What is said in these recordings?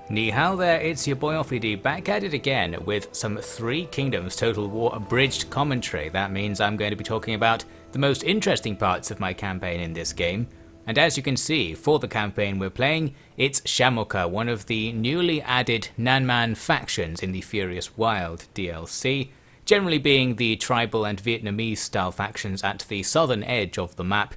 Ni hao there, it's your boy OfficiallyDevin back at it again with some Three Kingdoms Total War Abridged commentary. That means I'm going to be talking about the most interesting parts of my campaign in this game. And as you can see, for the campaign we're playing, it's Shamoke, one of the newly added Nanman factions in the Furious Wild DLC, generally being the tribal and Vietnamese style factions at the southern edge of the map.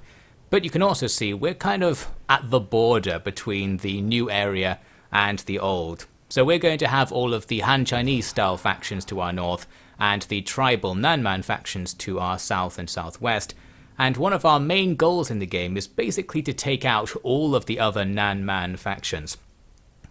But you can also see we're kind of at the border between the new area and the old. So we're going to have all of the Han Chinese style factions to our north and the tribal Nanman factions to our south and southwest. And one of our main goals in the game is basically to take out all of the other Nanman factions.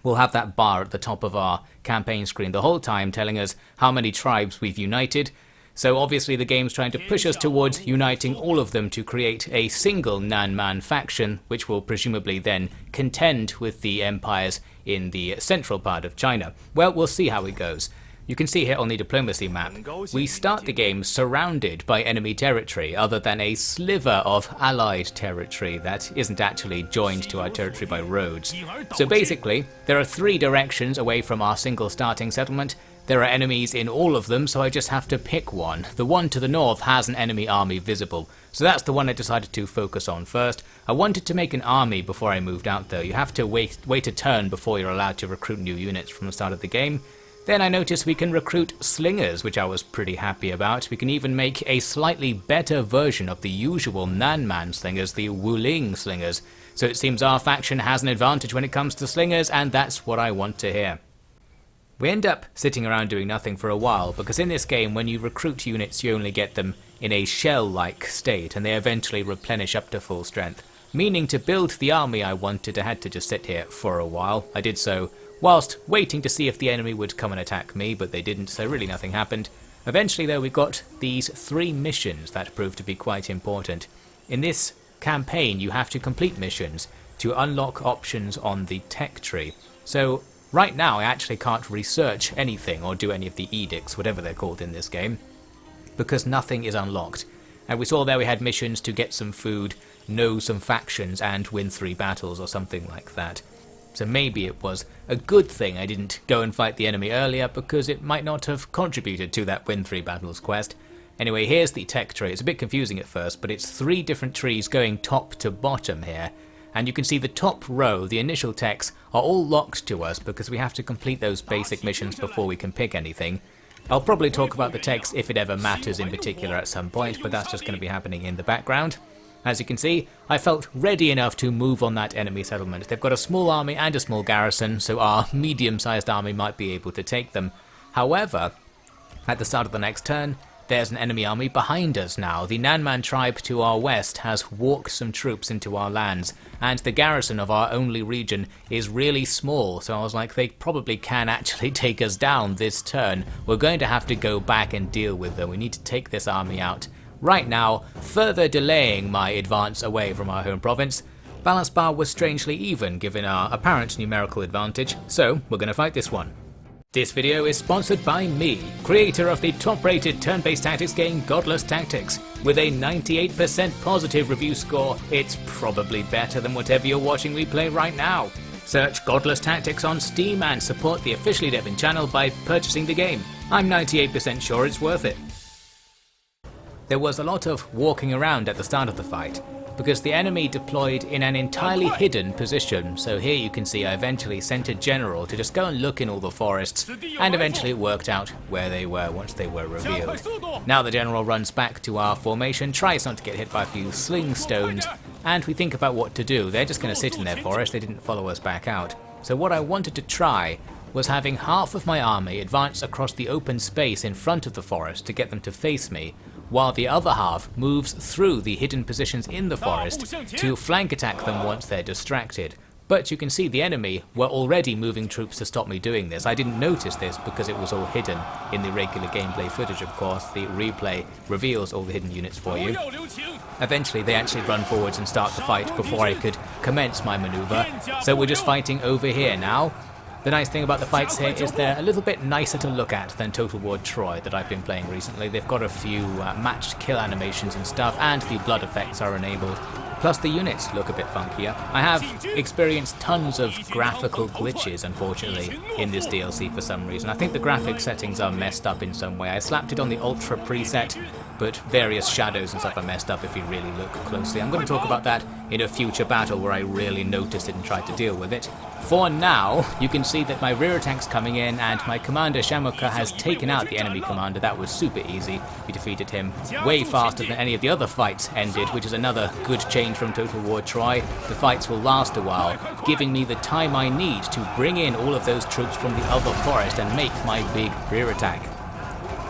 We'll have that bar at the top of our campaign screen the whole time telling us how many tribes we've united. So obviously the game's trying to push us towards uniting all of them to create a single Nanman faction, which will presumably then contend with the empires in the central part of China. Well, we'll see how it goes. You can see here on the diplomacy map, we start the game surrounded by enemy territory other than a sliver of allied territory that isn't actually joined to our territory by roads. So basically, there are three directions away from our single starting settlement. There are enemies in all of them, so I just have to pick one. The one to the north has an enemy army visible, so that's the one I decided to focus on first. I wanted to make an army before I moved out though. You have to wait a turn before you're allowed to recruit new units from the start of the game. Then I noticed we can recruit slingers, which I was pretty happy about. We can even make a slightly better version of the usual Nanman slingers, the Wuling slingers. So it seems our faction has an advantage when it comes to slingers, and that's what I want to hear. We end up sitting around doing nothing for a while, because in this game when you recruit units you only get them in a shell-like state, and they eventually replenish up to full strength. Meaning to build the army I wanted, I had to just sit here for a while. I did so whilst waiting to see if the enemy would come and attack me, but they didn't, so really nothing happened. Eventually though we got these three missions that proved to be quite important. In this campaign you have to complete missions to unlock options on the tech tree. So right now I actually can't research anything or do any of the edicts, whatever they're called in this game, because nothing is unlocked. And we saw there we had missions to get some food, know some factions, and win 3 battles or something like that. So maybe it was a good thing I didn't go and fight the enemy earlier, because it might not have contributed to that win 3 battles quest. Anyway, here's the tech tree. It's a bit confusing at first, but it's 3 different trees going top to bottom here. And you can see the top row, the initial techs, are all locked to us because we have to complete those basic missions before we can pick anything. I'll probably talk about the techs if it ever matters in particular at some point, but that's just going to be happening in the background. As you can see, I felt ready enough to move on that enemy settlement. They've got a small army and a small garrison, so our medium-sized army might be able to take them. However, at the start of the next turn, there's an enemy army behind us now. The Nanman tribe to our west has walked some troops into our lands, and the garrison of our only region is really small, so I was like, they probably can actually take us down this turn. We're going to have to go back and deal with them. We need to take this army out right now, further delaying my advance away from our home province. Balance bar was strangely even given our apparent numerical advantage, so we're going to fight this one. This video is sponsored by me, creator of the top-rated turn-based tactics game Godless Tactics. With a 98% positive review score, it's probably better than whatever you're watching me play right now. Search Godless Tactics on Steam and support the OfficiallyDevin channel by purchasing the game. I'm 98% sure it's worth it. There was a lot of walking around at the start of the fight, because the enemy deployed in an entirely hidden position. So here you can see I eventually sent a general to just go and look in all the forests, and eventually it worked out where they were once they were revealed. Now the general runs back to our formation, tries not to get hit by a few sling stones, and we think about what to do. They're just going to sit in their forest, they didn't follow us back out. So what I wanted to try was having half of my army advance across the open space in front of the forest to get them to face me, while the other half moves through the hidden positions in the forest to flank attack them once they're distracted. But you can see the enemy were already moving troops to stop me doing this. I didn't notice this because it was all hidden in the regular gameplay footage, of course. The replay reveals all the hidden units for you. Eventually they actually run forwards and start the fight before I could commence my maneuver. So we're just fighting over here now. The nice thing about the fights here is they're a little bit nicer to look at than Total War Troy that I've been playing recently. They've got a few matched kill animations and stuff, and the blood effects are enabled. Plus the units look a bit funkier. I have experienced tons of graphical glitches, unfortunately, in this DLC for some reason. I think the graphic settings are messed up in some way. I slapped it on the Ultra preset, but various shadows and stuff are messed up if you really look closely. I'm going to talk about that in a future battle where I really noticed it and tried to deal with it. For now, you can see that my rear attack's coming in and my commander Shamoke has taken out the enemy commander. That was super easy. We defeated him way faster than any of the other fights ended, which is another good change from Total War Troy. The fights will last a while, giving me the time I need to bring in all of those troops from the other forest and make my big rear attack.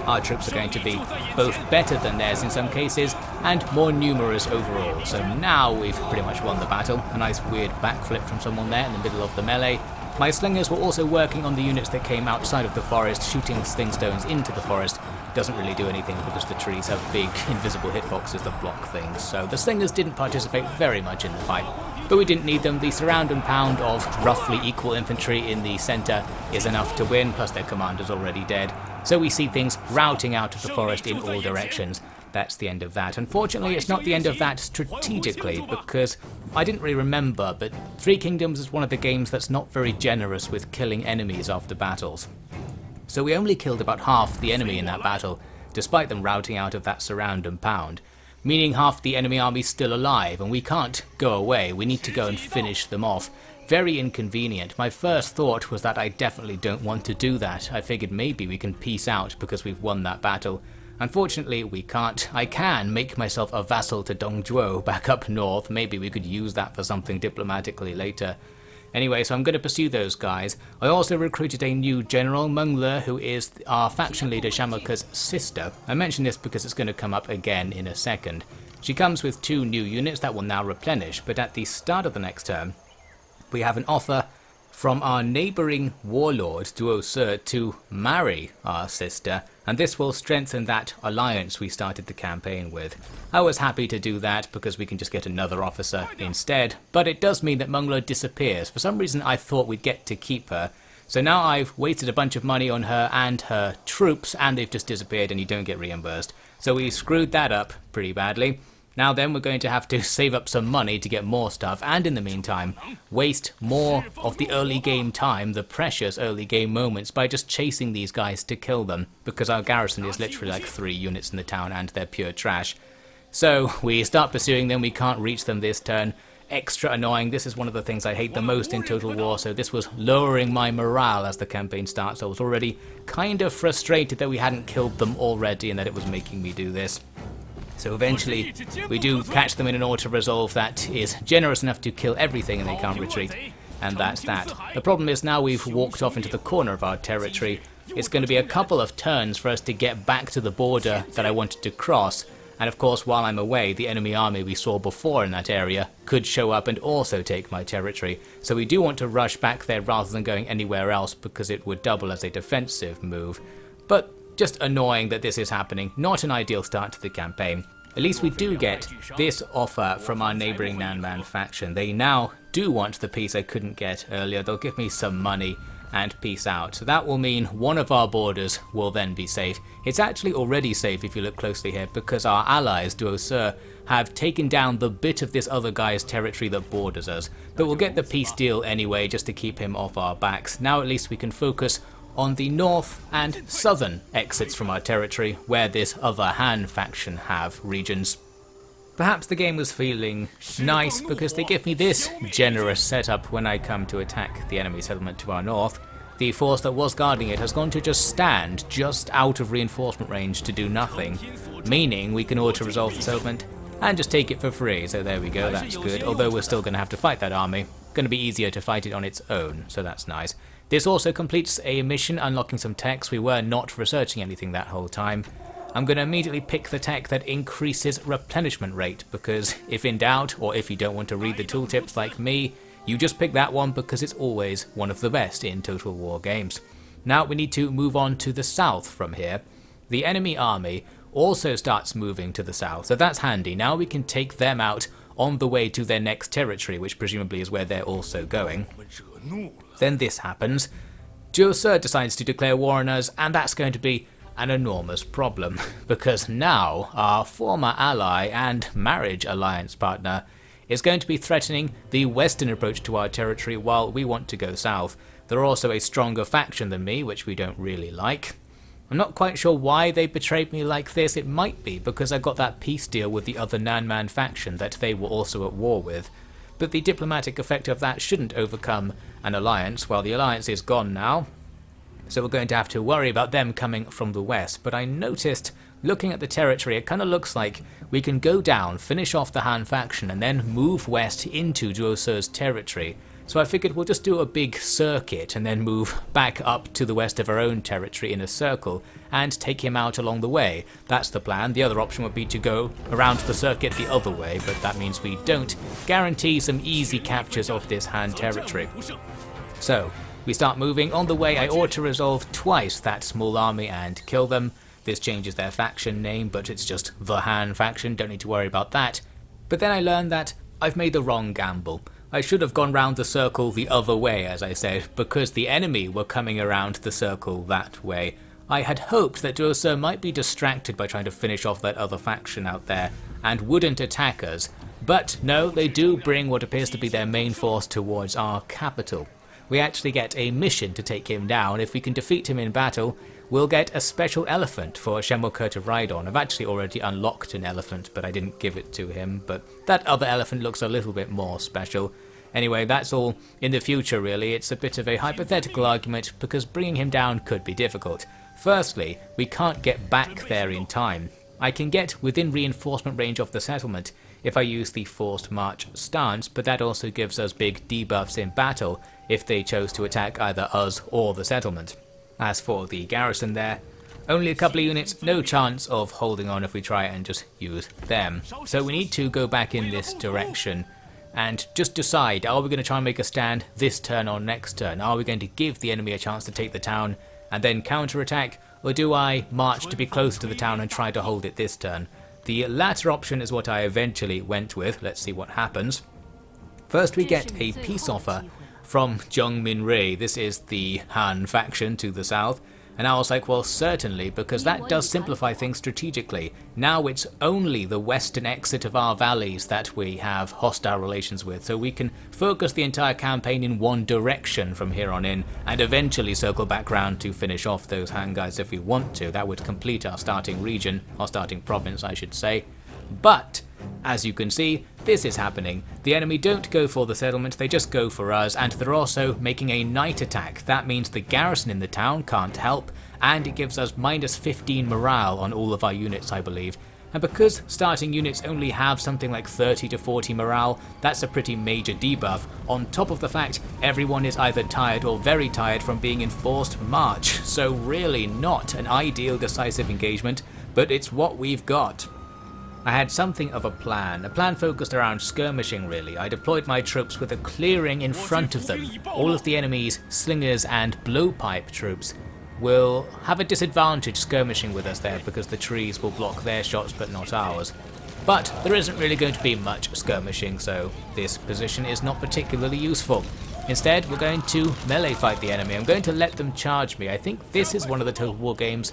Our troops are going to be both better than theirs in some cases and more numerous overall. So now we've pretty much won the battle. A nice weird backflip from someone there in the middle of the melee. My slingers were also working on the units that came outside of the forest, shooting sling stones into the forest. Doesn't really do anything because the trees have big invisible hitboxes that block things. So the slingers didn't participate very much in the fight. But we didn't need them. The surround and pound of roughly equal infantry in the center is enough to win, plus their commander's already dead. So we see things routing out of the forest in all directions. That's the end of that. Unfortunately, it's not the end of that strategically, because I didn't really remember, but Three Kingdoms is one of the games that's not very generous with killing enemies after battles. So we only killed about half the enemy in that battle, despite them routing out of that surround and pound. Meaning half the enemy army's still alive, and we can't go away. We need to go and finish them off. Very inconvenient. My first thought was that I definitely don't want to do that. I figured maybe we can peace out because we've won that battle. Unfortunately, we can't. I can make myself a vassal to Dongzhuo back up north. Maybe we could use that for something diplomatically later. Anyway, so I'm going to pursue those guys. I also recruited a new general, Meng Le, who is our faction leader Shamoke's sister. I mention this because it's going to come up again in a second. She comes with 2 new units that will now replenish, but at the start of the next term, we have an offer from our neighbouring warlord, Duo Se, to marry our sister, and this will strengthen that alliance we started the campaign with. I was happy to do that because we can just get another officer instead, but it does mean that Meng Le disappears. For some reason I thought we'd get to keep her, so now I've wasted a bunch of money on her and her troops, and they've just disappeared and you don't get reimbursed. So we screwed that up pretty badly. Now then, we're going to have to save up some money to get more stuff, and in the meantime, waste more of the early game time, the precious early game moments, by just chasing these guys to kill them, because our garrison is literally like 3 units in the town and they're pure trash. So we start pursuing them, we can't reach them this turn. Extra annoying. This is one of the things I hate the most in Total War, so this was lowering my morale as the campaign starts. I was already kind of frustrated that we hadn't killed them already and that it was making me do this. So eventually we do catch them in an auto-resolve that is generous enough to kill everything and they can't retreat. And that's that. The problem is now we've walked off into the corner of our territory. It's going to be a couple of turns for us to get back to the border that I wanted to cross. And of course, while I'm away, the enemy army we saw before in that area could show up and also take my territory. So we do want to rush back there rather than going anywhere else because it would double as a defensive move. But just annoying that this is happening. Not an ideal start to the campaign. At least we do get this offer from our neighbouring Nanman faction. They now do want the peace I couldn't get earlier. They'll give me some money and peace out. So that will mean one of our borders will then be safe. It's actually already safe if you look closely here, because our allies, Duo Se, have taken down the bit of this other guy's territory that borders us. But we'll get the peace deal anyway, just to keep him off our backs. Now at least we can focus on the north and southern exits from our territory, where this other Han faction have regions. Perhaps the game was feeling nice because they give me this generous setup when I come to attack the enemy settlement to our north. The force that was guarding it has gone to just stand just out of reinforcement range to do nothing, meaning we can auto-resolve the settlement and just take it for free. So there we go, that's good, although we're still going to have to fight that army. Going to be easier to fight it on its own, so that's nice. This also completes a mission unlocking some techs. We were not researching anything that whole time. I'm going to immediately pick the tech that increases replenishment rate, because if in doubt, or if you don't want to read the tooltips like me, you just pick that one because it's always one of the best in Total War games. Now we need to move on to the south from here. The enemy army also starts moving to the south, so that's handy. Now we can take them out on the way to their next territory, which presumably is where they're also going. Then this happens. Duo Se decides to declare war on us, and that's going to be an enormous problem, because now our former ally and marriage alliance partner is going to be threatening the western approach to our territory while we want to go south. They're also a stronger faction than me, which we don't really like. I'm not quite sure why they betrayed me like this. It might be because I got that peace deal with the other Nanman faction that they were also at war with. But the diplomatic effect of that shouldn't overcome an alliance. Well, the alliance is gone now, so we're going to have to worry about them coming from the west. But I noticed, looking at the territory, it kind of looks like we can go down, finish off the Han faction, and then move west into Duosur's territory. So I figured we'll just do a big circuit and then move back up to the west of our own territory in a circle and take him out along the way. That's the plan. The other option would be to go around the circuit the other way, but that means we don't guarantee some easy captures of this Han territory. So we start moving. On the way I auto-resolve twice that small army and kill them. This changes their faction name, but it's just the Han faction, don't need to worry about that. But then I learned that I've made the wrong gamble. I should have gone round the circle the other way, as I said, because the enemy were coming around the circle that way. I had hoped that Duosur might be distracted by trying to finish off that other faction out there, and wouldn't attack us. But no, they do bring what appears to be their main force towards our capital. We actually get a mission to take him down. If we can defeat him in battle, we'll get a special elephant for Shamoke to ride on. I've actually already unlocked an elephant, but I didn't give it to him. But that other elephant looks a little bit more special. Anyway, that's all in the future really. It's a bit of a hypothetical argument because bringing him down could be difficult. Firstly, we can't get back there in time. I can get within reinforcement range of the settlement if I use the forced march stance, but that also gives us big debuffs in battle if they chose to attack either us or the settlement. As for the garrison there, only a couple of units, no chance of holding on if we try and just use them. So we need to go back in this direction and just decide, are we going to try and make a stand this turn or next turn? Are we going to give the enemy a chance to take the town and then counterattack, or do I march to be closer to the town and try to hold it this turn? The latter option is what I eventually went with. Let's see what happens. First we get a peace offer from Zheng Minrui. This is the Han faction to the south, and I was like, well, certainly, because that does simplify things strategically. Now it's only the western exit of our valleys that we have hostile relations with, so we can focus the entire campaign in one direction from here on in, and eventually circle back round to finish off those Han guys if we want to. That would complete our starting region, our starting province I should say. But as you can see, this is happening. The enemy don't go for the settlement, they just go for us, and they're also making a night attack. That means the garrison in the town can't help, and it gives us minus 15 morale on all of our units, I believe. And because starting units only have something like 30 to 40 morale, that's a pretty major debuff, on top of the fact everyone is either tired or very tired from being in forced march. So really not an ideal decisive engagement, but it's what we've got. I had something of a plan focused around skirmishing really. I deployed my troops with a clearing in front of them. All of the enemy's slingers and blowpipe troops will have a disadvantage skirmishing with us there because the trees will block their shots but not ours. But there isn't really going to be much skirmishing, so this position is not particularly useful. Instead, we're going to melee fight the enemy. I'm going to let them charge me. I think this is one of the Total War games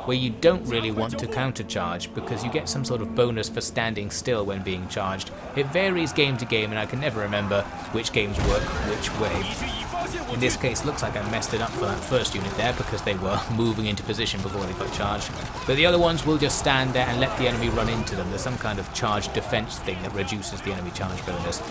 where you don't really want to countercharge because you get some sort of bonus for standing still when being charged. It varies game to game and I can never remember which games work which way. In this case, looks like I messed it up for that first unit there because they were moving into position before they got charged. But the other ones will just stand there and let the enemy run into them. There's some kind of charge defense thing that reduces the enemy charge bonus.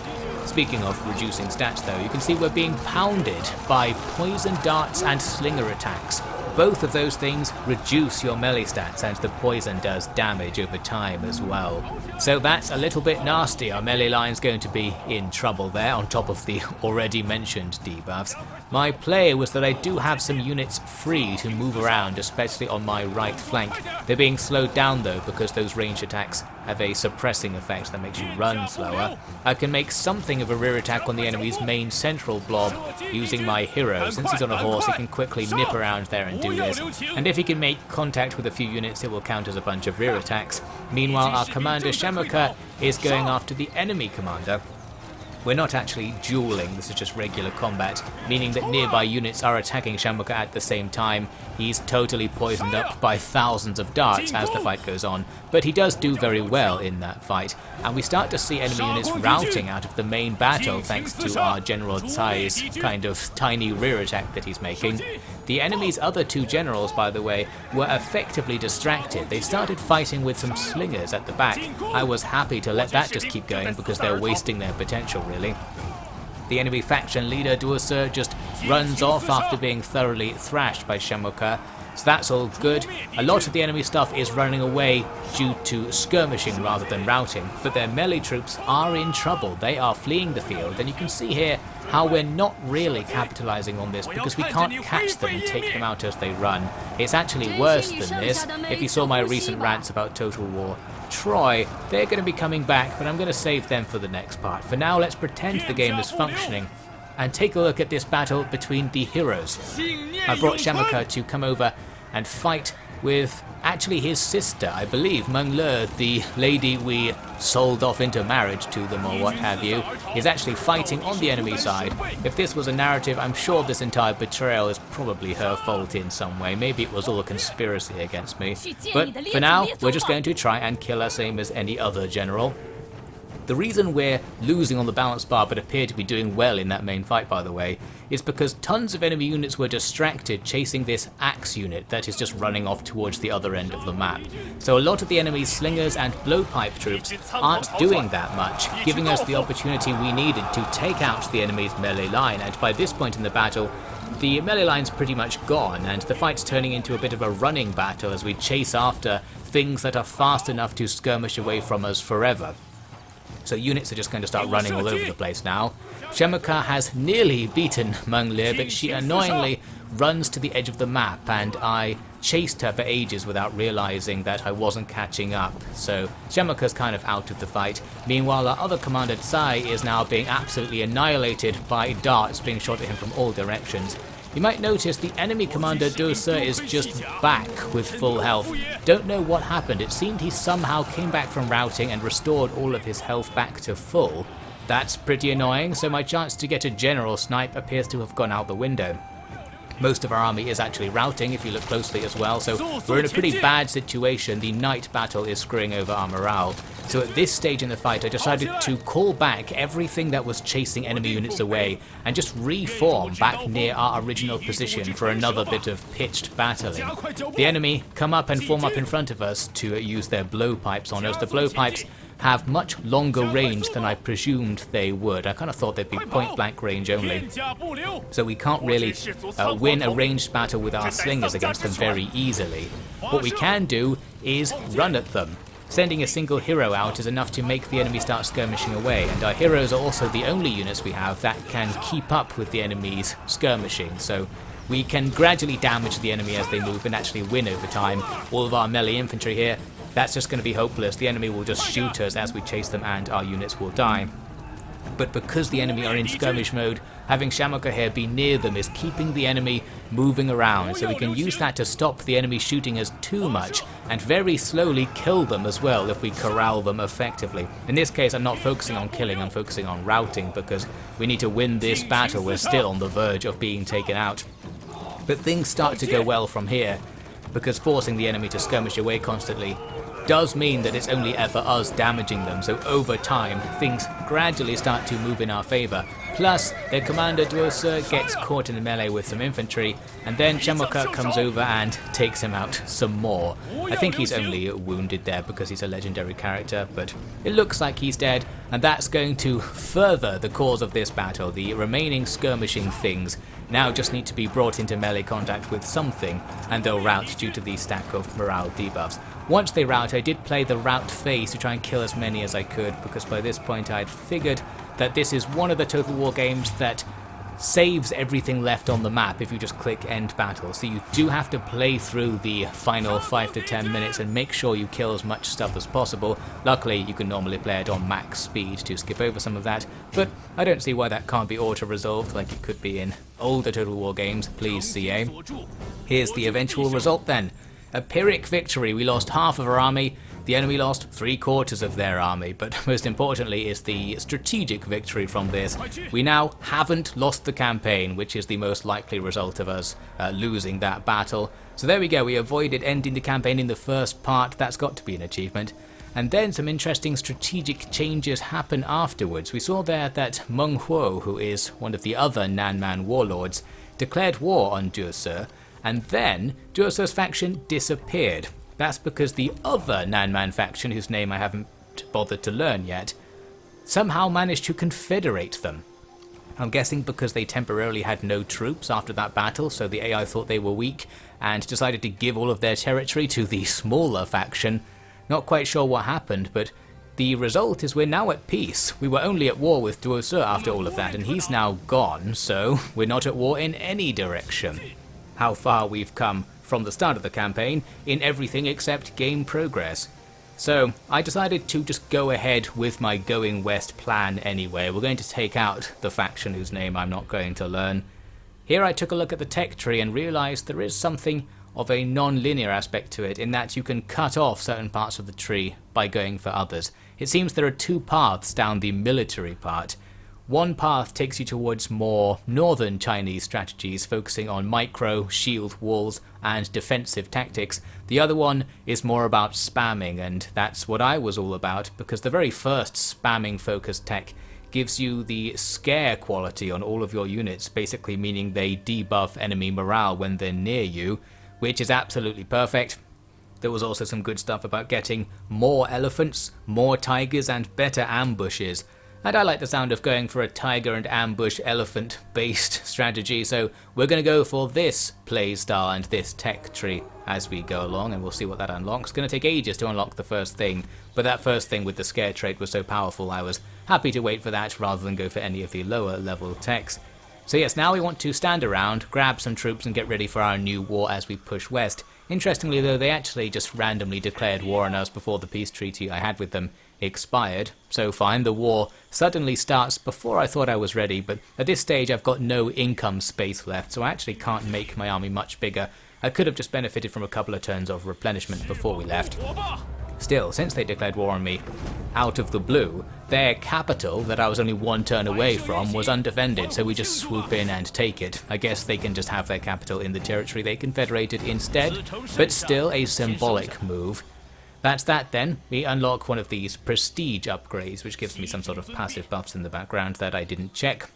Speaking of reducing stats though, you can see we're being pounded by poison darts and slinger attacks. Both of those things reduce your melee stats, and the poison does damage over time as well. So that's a little bit nasty. Our melee line's going to be in trouble there, on top of the already mentioned debuffs. My play was that I do have some units free to move around, especially on my right flank. They're being slowed down though, because those ranged attacks have a suppressing effect that makes you run slower. I can make something of a rear attack on the enemy's main central blob using my hero. Since he's on a horse, he can quickly nip around there and do this. And if he can make contact with a few units, it will count as a bunch of rear attacks. Meanwhile, our commander Shamoke is going after the enemy commander. We're not actually dueling, this is just regular combat, meaning that nearby units are attacking Shamoke at the same time. He's totally poisoned up by thousands of darts as the fight goes on, but he does do very well in that fight, and we start to see enemy units routing out of the main battle thanks to our General Tsai's kind of tiny rear attack that he's making. The enemy's other two generals, by the way, were effectively distracted. They started fighting with some slingers at the back. I was happy to let that just keep going because they're wasting their potential, really. The enemy faction leader, Duosu, just runs off after being thoroughly thrashed by Shamoke, so that's all good. A lot of the enemy stuff is running away due to skirmishing rather than routing, but their melee troops are in trouble. They are fleeing the field, and you can see here how we're not really capitalizing on this because we can't catch them and take them out as they run. It's actually worse than this. If you saw my recent rants about Total War Troy, they're going to be coming back, but I'm going to save them for the next part. For now, let's pretend the game is functioning and take a look at this battle between the heroes. I brought Shamoke to come over and fight with actually his sister, I believe. Meng Le, the lady we sold off into marriage to them or what have you, is actually fighting on the enemy side. If this was a narrative, I'm sure this entire betrayal is probably her fault in some way. Maybe it was all a conspiracy against me. But for now, we're just going to try and kill her same as any other general. The reason we're losing on the balance bar but appear to be doing well in that main fight, by the way, is because tons of enemy units were distracted chasing this axe unit that is just running off towards the other end of the map. So a lot of the enemy's slingers and blowpipe troops aren't doing that much, giving us the opportunity we needed to take out the enemy's melee line, and by this point in the battle, the melee line's pretty much gone, and the fight's turning into a bit of a running battle as we chase after things that are fast enough to skirmish away from us forever. So units are just going to start running all over the place now. Shamoke has nearly beaten Meng Le, but she annoyingly runs to the edge of the map, and I chased her for ages without realizing that I wasn't catching up. So Shamoke's kind of out of the fight. Meanwhile, our other commander Tsai is now being absolutely annihilated by darts being shot at him from all directions. You might notice the enemy commander Duosu is just back with full health. Don't know what happened. It seemed he somehow came back from routing and restored all of his health back to full. That's pretty annoying, so my chance to get a general snipe appears to have gone out the window. Most of our army is actually routing if you look closely as well, so we're in a pretty bad situation. The night battle is screwing over our morale. So at this stage in the fight I decided to call back everything that was chasing enemy units away and just reform back near our original position for another bit of pitched battling. The enemy come up and form up in front of us to use their blowpipes on us. The blowpipes have much longer range than I presumed they would. I kind of thought they'd be point blank range only. So we can't really win a ranged battle with our slingers against them very easily. What we can do is run at them. Sending a single hero out is enough to make the enemy start skirmishing away, and our heroes are also the only units we have that can keep up with the enemy's skirmishing, so we can gradually damage the enemy as they move and actually win over time. All of our melee infantry here, that's just going to be hopeless. The enemy will just shoot us as we chase them and our units will die. But because the enemy are in skirmish mode, having Shamoke here be near them is keeping the enemy moving around, so we can use that to stop the enemy shooting us too much and very slowly kill them as well if we corral them effectively. In this case I'm not focusing on killing, I'm focusing on routing because we need to win this battle. We're still on the verge of being taken out. But things start to go well from here because forcing the enemy to skirmish away constantly does mean that it's only ever us damaging them, so over time things gradually start to move in our favour. Plus their commander Duosu gets caught in the melee with some infantry, and then Shamoke comes over and takes him out some more. I think he's only wounded there because he's a legendary character, but it looks like he's dead, and that's going to further the cause of this battle. The remaining skirmishing things now just need to be brought into melee contact with something, and they'll rout due to the stack of morale debuffs. Once they rout, I did play the rout phase to try and kill as many as I could, because by this point I'd figured that this is one of the Total War games that saves everything left on the map if you just click end battle. So you do have to play through the final 5 to 10 minutes and make sure you kill as much stuff as possible. Luckily you can normally play it on max speed to skip over some of that, but I don't see why that can't be auto-resolved like it could be in older Total War games, please CA. Here's the eventual result then. A Pyrrhic victory. We lost half of our army, the enemy lost 3/4 of their army, but most importantly is the strategic victory from this. We now haven't lost the campaign, which is the most likely result of us losing that battle. So there we go, we avoided ending the campaign in the first part. That's got to be an achievement. And then some interesting strategic changes happen afterwards. We saw there that Meng Huo, who is one of the other Nanman warlords, declared war on Duosi, and then Duosi's faction disappeared. That's because the other Nanman faction, whose name I haven't bothered to learn yet, somehow managed to confederate them. I'm guessing because they temporarily had no troops after that battle, so the AI thought they were weak and decided to give all of their territory to the smaller faction. Not quite sure what happened, but the result is we're now at peace. We were only at war with Duosi after all of that, and he's now gone, so we're not at war in any direction. How far we've come from the start of the campaign in everything except game progress. So I decided to just go ahead with my going west plan anyway. We're going to take out the faction whose name I'm not going to learn. Here I took a look at the tech tree and realized there is something of a non-linear aspect to it, in that you can cut off certain parts of the tree by going for others. It seems there are two paths down the military part. One path takes you towards more northern Chinese strategies, focusing on micro, shield walls, and defensive tactics. The other one is more about spamming, and that's what I was all about, because the very first spamming focused tech gives you the scare quality on all of your units, basically meaning they debuff enemy morale when they're near you, which is absolutely perfect. There was also some good stuff about getting more elephants, more tigers, and better ambushes. And I like the sound of going for a tiger and ambush elephant based strategy, so we're going to go for this playstyle and this tech tree as we go along, and we'll see what that unlocks. It's going to take ages to unlock the first thing, but that first thing with the scare trait was so powerful I was happy to wait for that rather than go for any of the lower level techs. So yes, now we want to stand around, grab some troops and get ready for our new war as we push west. Interestingly though, they actually just randomly declared war on us before the peace treaty I had with them expired. So fine, the war suddenly starts before I thought I was ready, but at this stage I've got no income space left, so I actually can't make my army much bigger. I could have just benefited from a couple of turns of replenishment before we left. Still, since they declared war on me out of the blue, their capital, that I was only one turn away from, was undefended, so we just swoop in and take it. I guess they can just have their capital in the territory they confederated instead, but still a symbolic move. That's that then. We unlock one of these prestige upgrades, which gives me some sort of passive buffs in the background that I didn't check.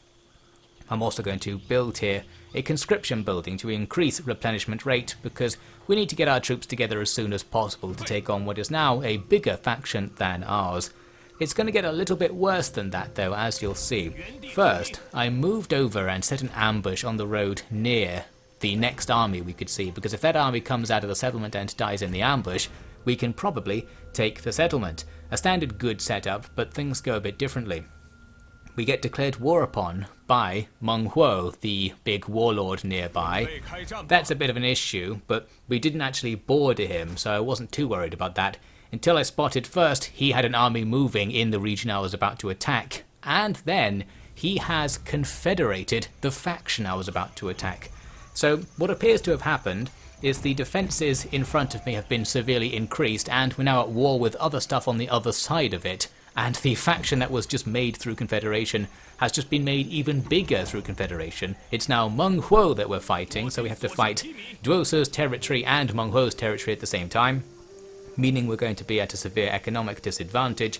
I'm also going to build here a conscription building to increase replenishment rate, because we need to get our troops together as soon as possible to take on what is now a bigger faction than ours. It's going to get a little bit worse than that though, as you'll see. First, I moved over and set an ambush on the road near the next army we could see, because if that army comes out of the settlement and dies in the ambush, we can probably take the settlement. A standard good setup, but things go a bit differently. We get declared war upon by Meng Huo, the big warlord nearby. That's a bit of an issue, but we didn't actually border him, so I wasn't too worried about that, until I spotted first he had an army moving in the region I was about to attack, and then he has confederated the faction I was about to attack. So what appears to have happened is the defences in front of me have been severely increased, and we're now at war with other stuff on the other side of it. And the faction that was just made through Confederation has just been made even bigger through Confederation. It's now Meng Huo that we're fighting, so we have to fight Duosi's territory and Meng Huo's territory at the same time, meaning we're going to be at a severe economic disadvantage.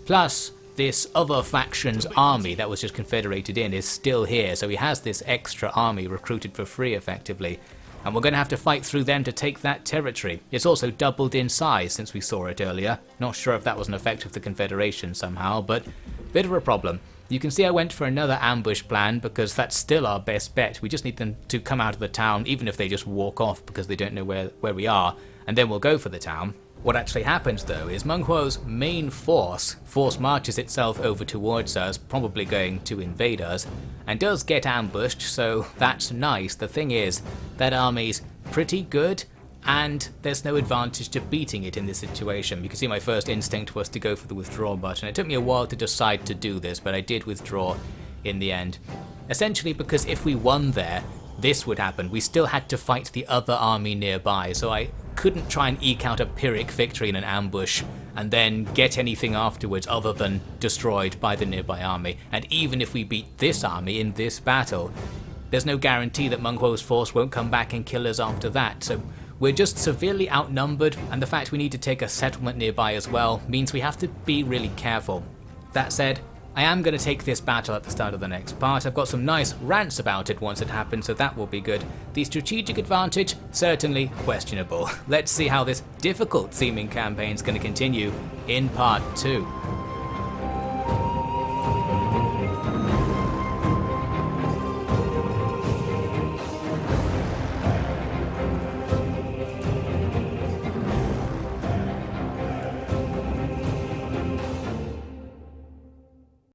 Plus, this other faction's army that was just confederated in is still here, so he has this extra army recruited for free effectively. And we're going to have to fight through them to take that territory. It's also doubled in size since we saw it earlier. Not sure if that was an effect of the Confederation somehow, but bit of a problem. You can see I went for another ambush plan because that's still our best bet. We just need them to come out of the town, even if they just walk off because they don't know where we are, and then we'll go for the town. What actually happens though is Meng Huo's main force marches itself over towards us, probably going to invade us, and does get ambushed, so that's nice. The thing is, that army's pretty good, and there's no advantage to beating it in this situation. You can see my first instinct was to go for the withdraw button. It took me a while to decide to do this, but I did withdraw in the end. Essentially because if we won there, this would happen. We still had to fight the other army nearby, so I couldn't try and eke out a Pyrrhic victory in an ambush and then get anything afterwards other than destroyed by the nearby army. And even if we beat this army in this battle, there's no guarantee that Menghuo's force won't come back and kill us after that. So we're just severely outnumbered, and the fact we need to take a settlement nearby as well means we have to be really careful. That said, I am going to take this battle at the start of the next part. I've got some nice rants about it once it happens, so that will be good. The strategic advantage, certainly questionable. Let's see how this difficult seeming campaign is going to continue in part 2.